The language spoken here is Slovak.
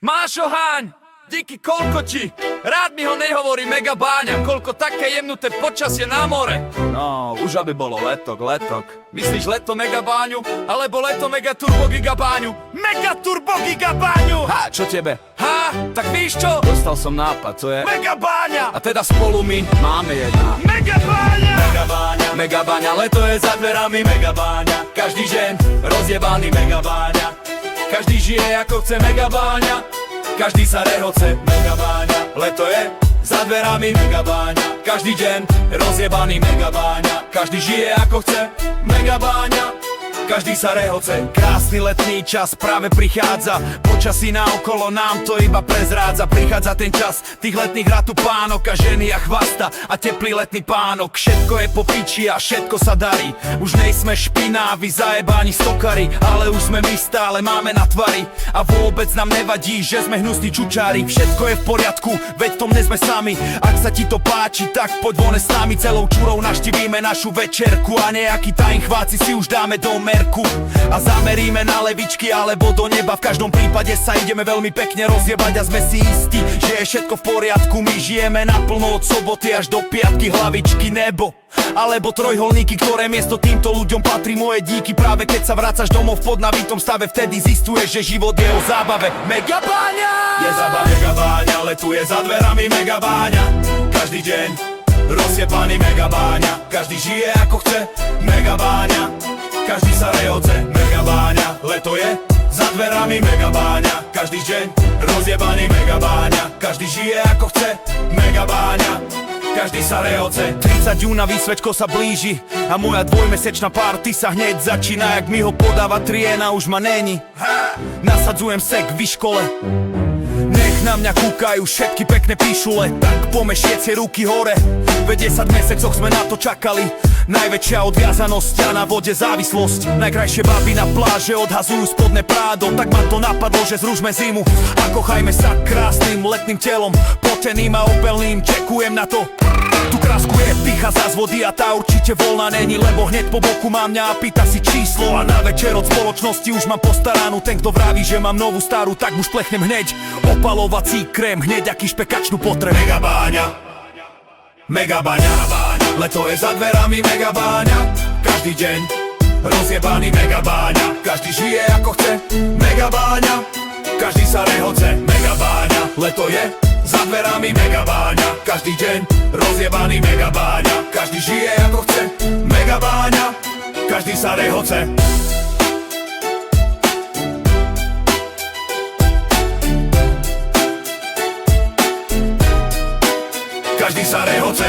Máš oháň, díky koľko ti, rád mi ho nehovorí mega báňa, koľko také jemnuté počasie na more. No, už aby bolo letok. Myslíš leto mega báňu, alebo leto mega turbo gigabáňu? Mega turbo gigabáňu! Ha, čo tebe? Ha, tak víš čo? Dostal som nápad, to je mega báňa! A teda spolu my máme jedna mega báňa! Mega báňa, mega báňa, leto je za dverami mega báňa. Každý žen, rozjebaný mega báňa. Každý žije ako chce mega báňa. Každý sa rehoce mega báňa. Leto je za dverami mega báňa. Každý deň rozjebaný mega báňa. Každý žije ako chce mega báňa. Každý sa rehoce. Krásny letný čas práve prichádza. Počasí naokolo nám to iba prezrádza. Prichádza ten čas tých letných hratu pánok a ženy a chvasta a teplý letný pánok. Všetko je po piči a všetko sa darí. Už nejsme špinávi, zajebáni stokari, ale už sme my stále máme na tvári. A vôbec nám nevadí, že sme hnusní čučári. Všetko je v poriadku, veď v tom nie sme sami. Ak sa ti to páči, tak poď vone s nami. Celou čurou navštívime našu večerku a nejaký tajn chváci si už dáme do merku. A zameríme na levičky alebo do neba. V každom prípade sa ideme veľmi pekne rozjebať a sme si istí, že je všetko v poriadku. My žijeme naplno od soboty až do piatky. Hlavičky nebo alebo trojholníky, ktoré miesto týmto ľuďom patrí. Moje díky, práve keď sa vracaš domov v podnavitom stave, vtedy zistuješ, že život je o zábave. Mega báňa! Je zábava mega báňa, letuje za dverami mega báňa. Každý deň rozjebaný mega báňa. Každý žije ako chce mega báňa. Každý sa rehoce mega báňa. Leto je za dverami mega báňa. Každý deň rozjebaný mega báňa. Každý žije ako chce mega báňa. Každý sa rehoce. 30 júna výsvečko sa blíži a moja dvojmesečná party sa hneď začína. Jak mi ho podáva Triena, už ma není. Nasadzujem sek v škole. Nech na mňa kúkajú všetky pekné píšule. Tak pomešiecie ruky hore. Veď 10 mesecoch sme na to čakali. Najväčšia odviazanosť a na vode závislosť. Najkrajšie baby na pláže odhazujú spodné prádo. Tak ma to napadlo, že zružme zimu a kochajme sa krásnym letným telom, poteným a opelným. Čekujem na to. Tu krásku je picha z vody a tá určite voľná není, lebo hneď po boku mám mňa a pýta si číslo. A na večer od spoločnosti už mám postaranú. Ten, kto vraví, že mám novú starú, tak mu šplechnem hneď opalovací krém, hneď aký špekačnú potreb. Mega báňa, mega báňa. Leto je za dverami mega báňa. Každý deň rozjebaný mega báňa. Každý žije ako chce mega báňa. Každý sa rehoce mega báňa. Leto je za dverami mega báňa. Každý deň rozjebaný mega báňa. Každý žije ako chce mega báňa. Každý sa rehoce. Každý sa rehoce.